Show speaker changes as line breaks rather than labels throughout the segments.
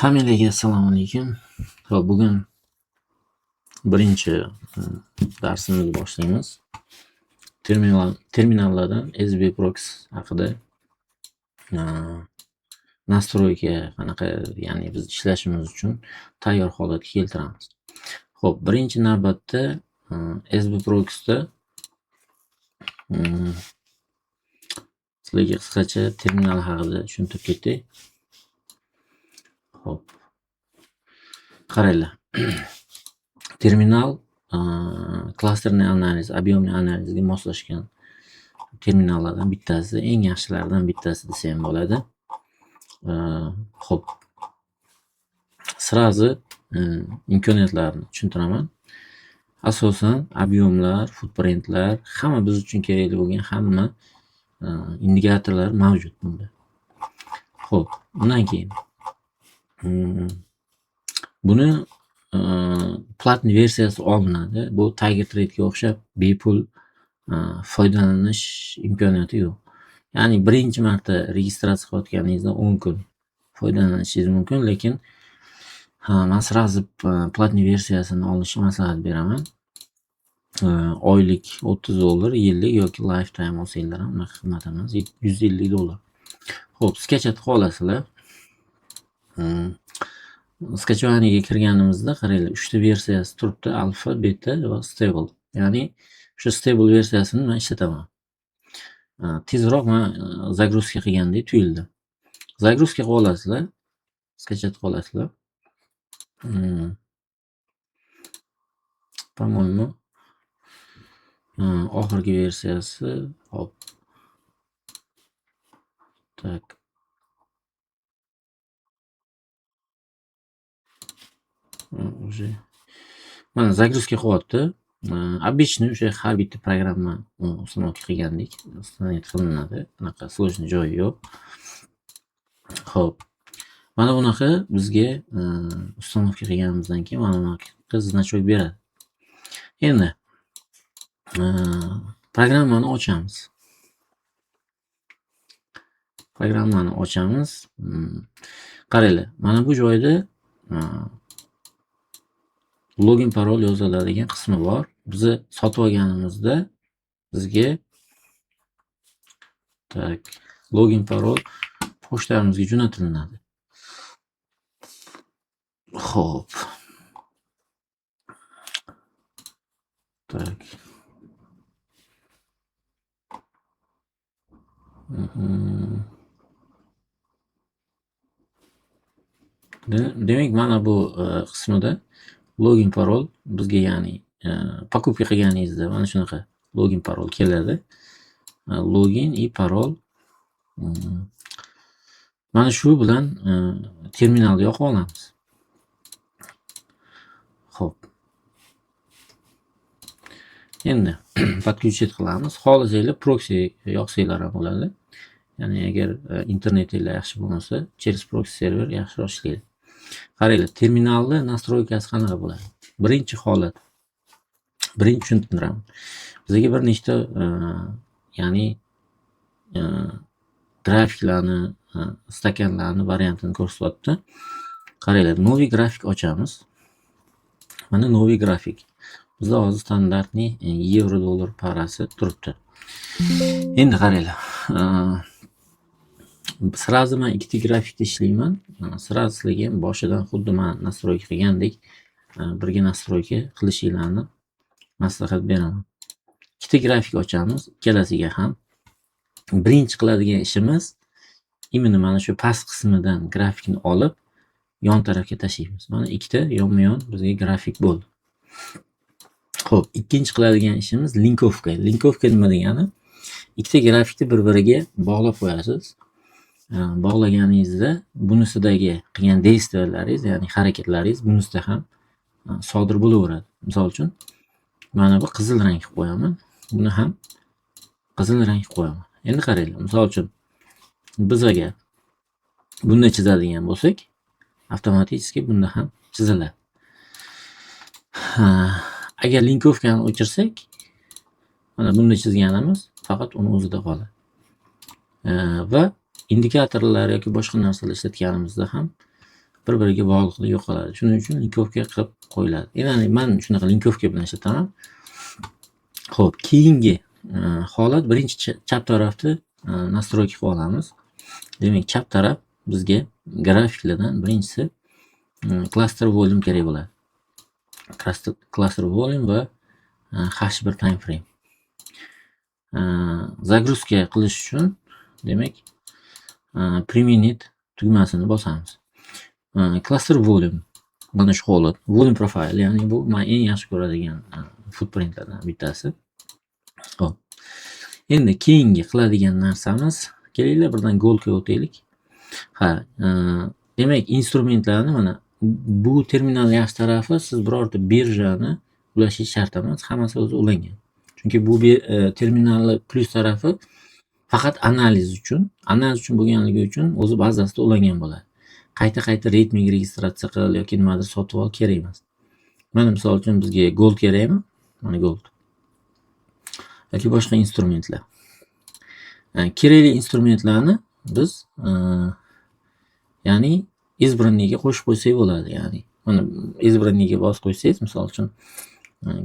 Hammalarga assalomu alaykum. Xo'p, bugun birinchi darsimizni boshlaymiz. Terminallardan SBprox haqida nastroyga qanaqa, ya'ni biz ishlashimiz uchun tayyor holatga keltiramiz. Xo'p, birinchi navbatda SBproxda sizlarga qisqacha terminal haqida tushuntirib ketay. Xo'p, qaranglar. Terminal klasterli analiz, объемный analizga moslashgan terminallardan bittasi, eng yaxshilaridan bittasi desa ham bo'ladi. Xo'p, sразу imkoniyatlarini tushuntiraman. Asosan объемlar, footprintlar, hamma biz uchun kerakli bo'lgan hamma indikatorlar mavjud bunda. Xo'p, undan keyin buni platni versiyasi olinadi. Bu Tiger Trade'ga o'xshab bepul foydalanish imkoniyati yo'q. Ya'ni birinchi marta registratsiya qilayotganingizda 10 kun foydalanishingiz mumkin, lekin men sразу platni versiyasini olishni maslahat beraman. Oylik $30, yillik yoki lifetime olsanglar ham unaqa qimmat emas, $150. Xo'p, skachat olasizlar. Skachovaniyga kirganimizda qaranglar, 3 ta versiyasi turibdi: alfa, beta va stable. Ya'ni shu stable versiyasini men ishlataman. Tezroq men загрузка qilgandek tuyuldi. Загрузка qilib olasizlar, skachat qilib olasizlar. По-моему, oxirgi versiyasi, hop. Так. Уже mana загрузка qilyapti. Обычный o'sha har bitta programma uстановка qilgandek uстановить qilinadi. Bunaqa sложный joyi yo'q. Xo'p. Mana bunaqa bizga uстановка qilganimizdan keyin mana bunaqa значок beradi. Endi programmani ochamiz. Qaranglar, mana bu joyda login parol yoziladigan qismi bor. Bizni sotib olganimizda bizga tak login parol pochtamizga jo'natiladi. Xo'p. Tak. Demak, mana bu qismida login parol bizga, ya'ni покупка qilganingizda mana shunaqa login parol keladi. Login и parol. Mana shu bilan terminalni yoqib olamiz. Xo'p. Endi подключить qilamiz. Xohlasanglar proxy yoqsanglar ham bo'ladi. Ya'ni agar internetingiz yaxshi bo'lmasa, через proxy server yaxshiroq ishlaydi. Qaranglar, terminalni nastroykasi qanaqa bo'ladi? Birinchi holat. Birinchi tushuntiraman. Bizga bir nechta ya'ni grafiklarni, stakanlarni variantini ko'rsatyapti. Qaranglar, новый grafik ochamiz. Mana новый grafik. Bizda hozir standartniy yevro dollar parasi turibdi. Endi qaranglar. Sразу men ikkita grafikda ishlayman. Sразу sizlarga ham boshidan xuddi men nastroyka qilgandek birga nastroyka qilishinglarni maslahat beraman. Ikkita grafik ochamiz. Ikkalasiga ham birinchi qiladigan ishimiz imенно mana shu past qismidan grafikni olib yon tarafga tashlaymiz. Mana ikkita yonma-yon bizga grafik bo'ldi. Xo'p, ikkinchi qiladigan ishimiz linkovka. Linkovka nima degani? Ikkita grafikni bir-biriga bog'lab qo'yasiz. Bog'laganingizda bunisidagi qilgan действиялаringiz, ya'ni harakatlaringiz bunisida ham sodir bo'laveradi. Misol uchun, mana bu qizil rang qilib qo'yaman. Buni ham qizil rang qilib qo'yaman. Endi qaranglar, misol uchun biz agar bunda chizadigan bo'lsak, avtomatik bunda ham chiziladi. Agar linkovkani o'chirsak, mana bunda chizganimiz faqat uni o'zida qoladi. va indikatorlar yoki boshqa narsalar ishlatganimizda ham bir-biriga bog'liqligi yo'qoladi. Shuning uchun linkovka qilib qo'yiladi. Ya'ni men shunaqa linkovka bilan ishlataman. Xo'p, keyingi holat birinchi chap tarafni nastroyka qilib olamiz. Demak, chap taraf bizga grafiklardan birinchisi cluster volume kerak bo'ladi. Cluster volume va H1 time frame. Загрузка qilish uchun demak pre-minute tugmasini bosamiz. Cluster volume mana shu holat, volume profile, ya'ni bu men eng yaxshi ko'radigan footprintlardan bittasi. Xo'p. Endi keyingi qiladigan narsamiz, kelinglar birdan golga o'taylik. Demak, instrumentlarni mana bu terminal yaxshi tarafi, siz birorta birjani ulashingiz shart emas, hammasi o'zi ulangan. Chunki bu terminalni plyus tarafi faqat analiz uchun bo'lganligi uchun o'zi bazasida ulangan bo'ladi. Qayta reyting registratsiya qil yoki nimadir sotib ol kerak emas. Mana misol uchun bizga gold kerakmi? Mana gold. Yoki boshqa instrumentlar. Kerakli instrumentlarni biz ya'ni избранныйga qo'shib qo'ysak bo'ladi, ya'ni mana избранныйga bosib qo'ysangiz, misol uchun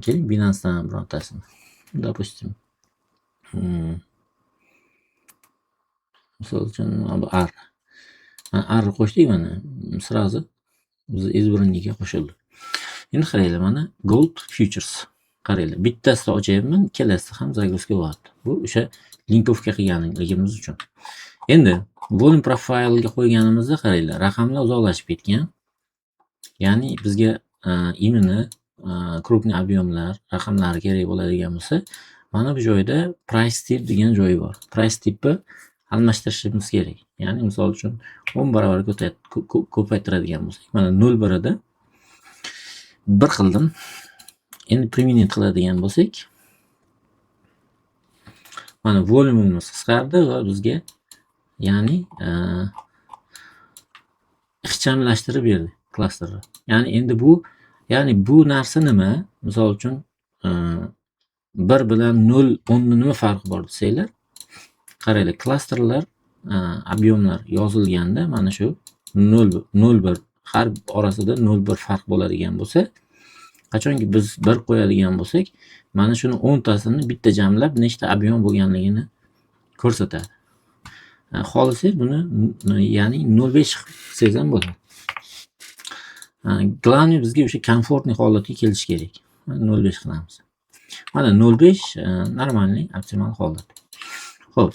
keling Binance'dan birontasini. Допустим, misol uchun R qo'shdik, mana sразу biz избранныйga qo'shildi. Endi qaranglar, mana gold futures. Qaranglar, bittasini ochyapman, ikkalasida ham загрузка bo'lyapti. Bu o'sha linkovka qilganligimiz uchun. Endi volume profile'ga qo'yganimizda qaranglar, raqamlar uzoqlashib ketgan. Ya'ni bizga imini krupniy объемlar raqamlari kerak bo'ladigan bo'lsa, mana bu joyda price tip degan joyi bor. Price tipni almashtirishimiz kerak. Ya'ni misol uchun 10 barobar ko'paytiradigan bo'lsak, mana 0 birida 1 qildim. Endi pre-minute qiladigan bo'lsak, mana volumimiz qisqardi va bizga ya'ni ixchamlashtirib berdi klasterni. Ya'ni endi bu narsa nima? Misol uchun 1 bilan 0 10 nima farqi bor desanglar, qaranglar, klasterlar объемlar yozilganda mana shu 0 har orasida 0 farq bo'ladigan bo'lsa, qachonki biz 1 qo'yadigan bo'lsak, mana shuni 10 tasini bitta jamlab nechta объем bo'lganligini ko'rsatadi. Xohlasangiz buni ya'ni 0.5 qilsangiz ham bo'ladi. Главное bizga o'sha komfortniy holatga kelish kerak. 0.5 qilamiz. Mana 0.5 normalniy optimal holat. Xo'p.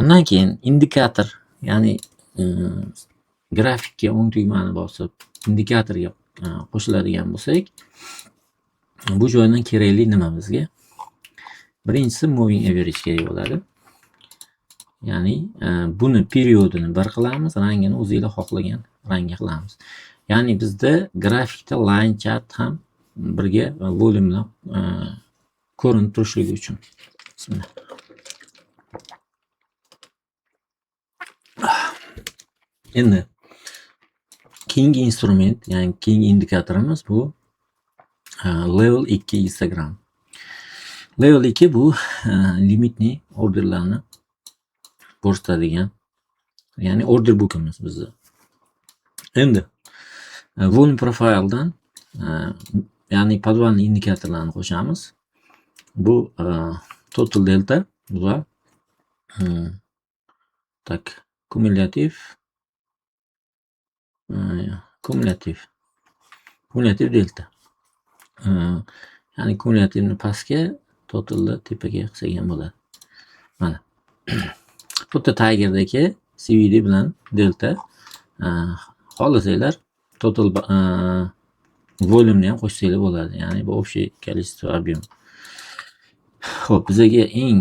Undan keyin indikator, ya'ni grafikka o'ng tugmani bosib indikatorga qo'shiladigan bo'lsak, bu joydan kerakli nima bizga? Birinchisi moving average kerak bo'ladi. Ya'ni buni periodini 1 qilamiz, rangini o'zingizlar xohlagan rangga qilamiz. Ya'ni bizda grafikda line chart ham birga volume bilan ko'rinib turishligi uchun. Bismillah. Endi keyingi instrument, ya'ni keyingi indikatorimiz bu level 2 Instagram. Level 2 bu limitli orderlarni ko'rsatadigan, ya'ni order bookimiz bizda. Endi volume profile'dan ya'ni podvalniy indikatorlarni qo'shamiz. Bu total delta va kumulyativ delta. Ya'ni kumulyativni pastga, totalni tepaga qilsak ham bo'ladi. Mana. Xuddi Tiger'dagi CVD bilan delta. Xohlasanglar total volume ni ham qo'shsanglar bo'ladi. Ya'ni bu общий количество объем. Xo'p, bizga eng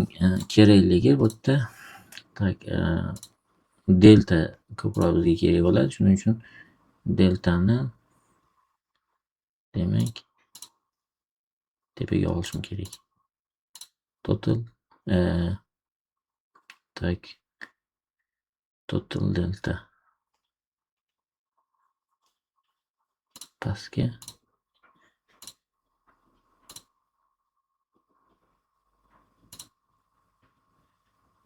kerakligi bu yerda delta ko'proq bizga kerak bo'ladi. Shuning uchun deltani demak tepaga olishim kerak. Total total delta pastga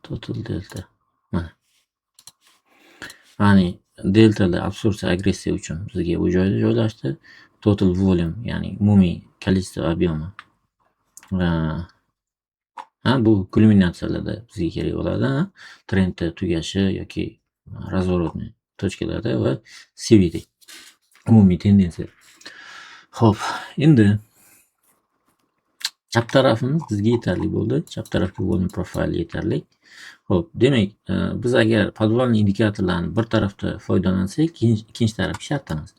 total delta. ya'ni deltali absorpsiya agressiya uchun bizga bu joyda joylashdi. Total volume, ya'ni umumiy количество объема. Bu kulminatsiyalarda bizga kerak bo'ladi. Trendda tugashi yoki разворотный точkalarda va CVD umumiy tendensiya. Xo'p, endi chap tarafimiz bizga yetarli bo'ldi. Chap tarafga volume profile yetarli. Xo'p, demak, biz agar podvalniy indikatorlarni bir tarafda foydalansak, ikkinchi tarafga shart emas.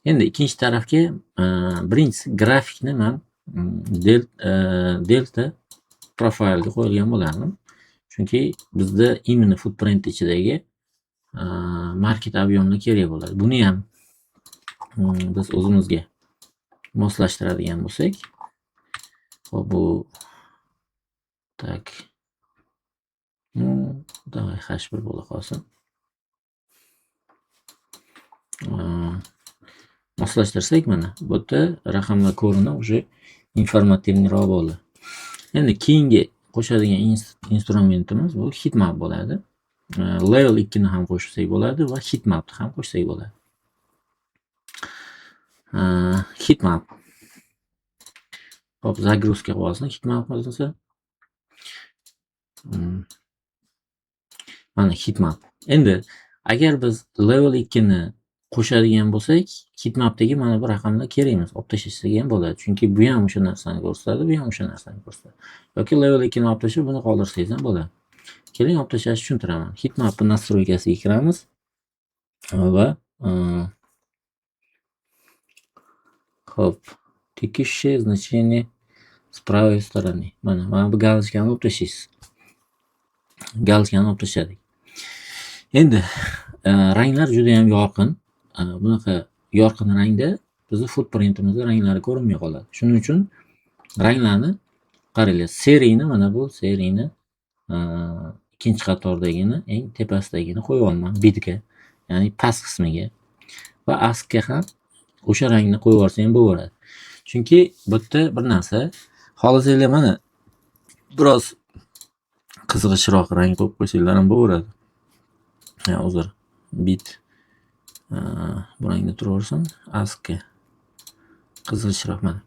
Endi ikkinchi tarafga birinchisi grafikni men delta profilga qo'yilgan bo'lardim. Chunki bizda imенно footprint ichidagi market объемlar kerak bo'ladi. Buni ham biz o'zimizga moslashtiradigan bo'lsak, bu tak давай h1 bo'la qolsin. Moslashtirsak mana bu yerda raqamlar ko'rinib уже informativniroq bo'ldi. Endi keyingi qo'shadigan instrumentimiz bu heatmap bo'ladi. Level 2 ni ham qo'shsak bo'ladi va heatmapni ham qo'shsak bo'ladi. Heatmap. Hop, загрузка qilsin heatmap qilsa. Mana heatmap. Endi agar biz level 2 ni qo'shadigan bo'lsak, heatmapdagi mana bu raqamlar kerak emas, olib tashlashga ham bo'ladi. Chunki bu ham o'sha narsani ko'rsatadi, bu ham o'sha narsani ko'rsatadi. Yoki level 2 ni olib tashlab, buni qoldirsangiz ham bo'ladi. Keling, olib tashlashni tushuntiraman. Heatmapning настройкasiga kiramiz va xo'p, текущее значение с правой стороны. Mana bu галочкani olib tashlaysiz. Галочкani olib tashladik. Endi ranglar juda ham yorqin. Bunaqa yorqin rangda bizning footprintimizda ranglari ko'rinmay qoladi. Shuning uchun ranglarni qaranglar, seriyni mana bu seriyni ikkinchi qatordagini, eng tepasidagini qo'yibman bitga, ya'ni past qismiga va askga ham o'sha rangni qo'yib yuborsa ham bo'laveradi. Chunki bu yerda bir narsa, xohlasanglar mana biroz qizg'ishroq rang qo'yib qo'ysanglar ham bo'laveradi. Uzr, bit bu rangda turaversin, askga qizg'ishroq mana.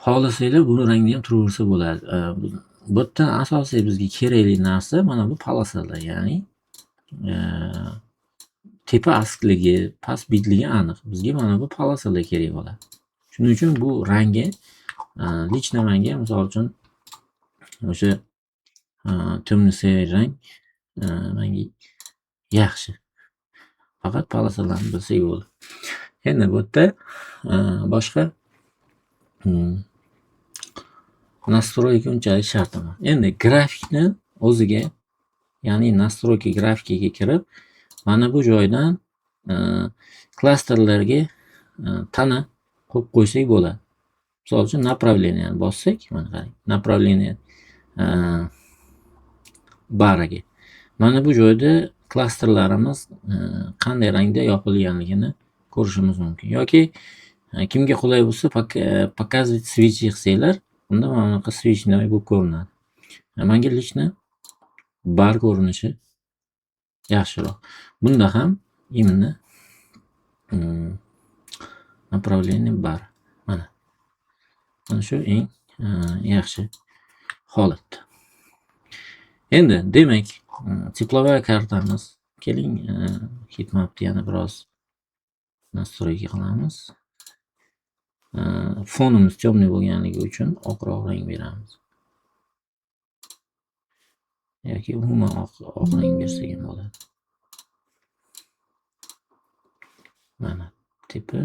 Xohlasanglar buni rangda ham turaversa bo'ladi. Bu yerda asosiy bizga kerakli narsa mana bu polosalar, ya'ni tepa askligi, past bitligi aniq. Bizga mana bu polosalar kerak bo'ladi. Shuning uchun bu rangga лично menga misol uchun o'sha temno-sariy rang menga yaxshi. Faqat polosalarni bilsak bo'ldi. Endi bu yerda boshqa настройка unchalik shart emas. Endi grafikni o'ziga, ya'ni настройка grafikaga kirib, mana bu joydan klasterlarga tana qo'yib qo'ysak bo'ladi. Misol uchun направленияni bossak, mana qarang, направление baraga. Mana bu joyda klasterlarimiz qanday rangda yopilganligini ko'rishimiz mumkin. Yoki kimga qulay bo'lsa, показывать switch qilsanglar, unda mana bunaqa switchnoy bo'lib ko'rinadi. Menga лично bar ko'rinishi yaxshiroq. Bunda ham imенно направление bar. Mana shu eng yaxshi holat. Endi demak, teplовая kartamiz. Keling, heatmapni yana biroz настройка qilamiz. Fonimiz temniy bo'lganligi uchun oqroq rang beramiz. Yoki umuman oq rang bersak ham bo'ladi. Mana tepa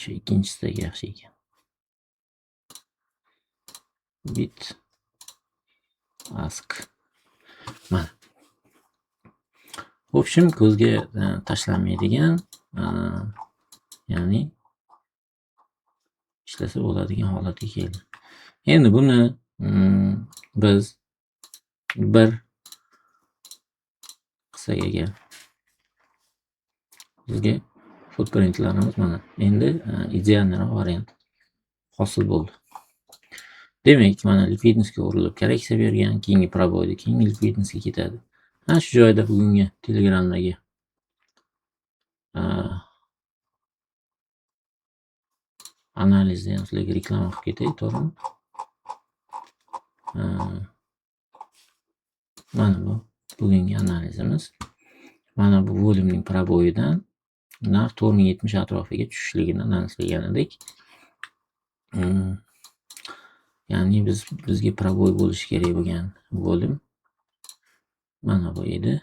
shu ikkinchisidagi yaxshi ekan. Bit ask. Mana. В общем, ko'zga tashlanmaydigan, ya'ni ishlasa bo'ladigan holatga keldi. Endi buni biz bir qilsak agar bizga footprintlarimiz mana endi idealniroq variant hosil bo'ldi. Demak, mana likvidnostga urilib korreksiya bergan, keyingi proboyda keyingi likvidnostga ketadi. Shu joyda bugungi Telegramdagi analizni ham sizlarga reklama qilib ketay, to'g'rimi? Mana bu bugungi analizimiz. Mana bu volumning proboyidan narx 4070 atrofiga tushishligini analiz qilgan edik. Ya'ni bizga proboy bo'lishi kerak bo'lgan volum mana bu edi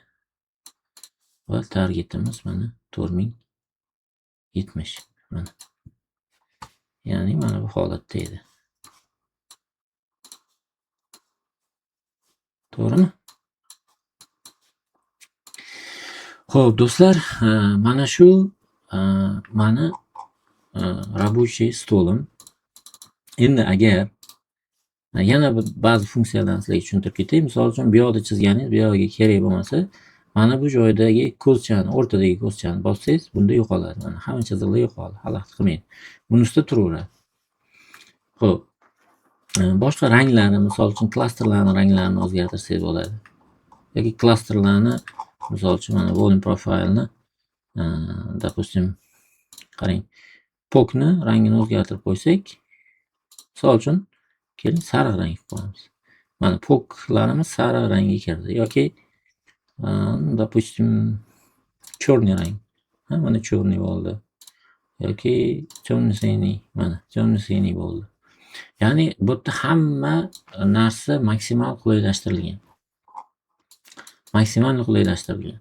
va targetimiz mana 4070. Mana. Ya'ni mana bu holatda edi. To'g'rimi? Xo'p, do'stlar, mana shu mani рабочий stolim. Endi agar yana ba'zi funksiyalarni sizlarga tushuntirib ketay. Misol uchun bu yoqda chizganingiz bu yoqga kerak bo'lmasa, mana bu joydagi ko'zchani, o'rtadagi ko'zchani bossangiz, bunda yo'qoladi. Mana hamma chiziqlar yo'qoldi. Xalaqit qilmaydi. Buni ustida turaveradi. Xo'p. Boshqa ranglarni, misol uchun klasterlarning ranglarini o'zgartirsangiz bo'ladi. Yoki klasterlarni, misol uchun mana volume profilni, допустим, qarang, pokni rangini o'zgartirib qo'ysak, misol uchun keling sariq rang qilib qo'yamiz. Mana poklarimiz sariq rangga kirdi yoki допустим, черный rang. Mana черный bo'ldi. Yoki темно-синий, mana темно-синий bo'ldi. Ya'ni bu yerda hamma narsa maksimal qulaylashtirilgan. Maksimal qulaylashtirilgan.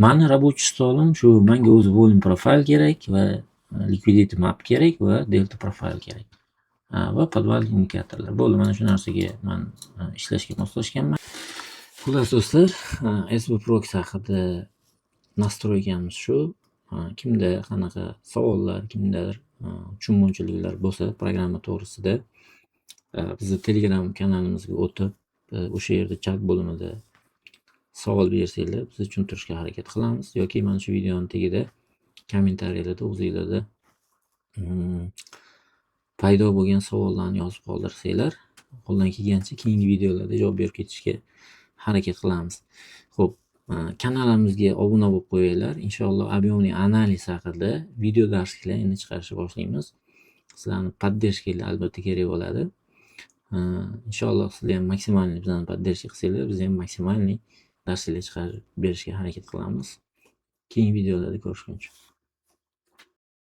Mani рабочий stolim shu, menga o'zi volume profile kerak va liquidity map kerak va delta profile kerak. Va podval indikatorlar. Bo'ldi, mana shu narsaga men ishlashga moslashganman. Xullas do'stlar, SB Proxy haqida nastroykamiz shu. Kimda qanaqa savollar, kimdadir tushunmovchiliklar bo'lsa programma to'g'risida bizni Telegram kanalimizga o'tib, o'sha yerda chat bo'limida savol bersanglar, biz tushuntirishga harakat qilamiz yoki mana shu videoning tagida kommentariyalarda o'zingizlarda paydo bo'lgan savollarni yozib qoldirsanglar, qo'ldan kelgancha keyingi videolarda javob berib ketishga harakat qilamiz. Xo'p, kanalimizga obuna bo'lib qo'yinglar. Inshaalloh объемный analiz haqida video darsliklar endi chiqarishni boshlaymiz. Sizlarni поддержкanglar albatta kerak bo'ladi. Inshaalloh sizlar ham maksimalniy bizani поддержка qilsanglar, biz ham maksimalniy darsliklar chiqarib berishga harakat qilamiz. Keyingi videolarda ko'rishguncha.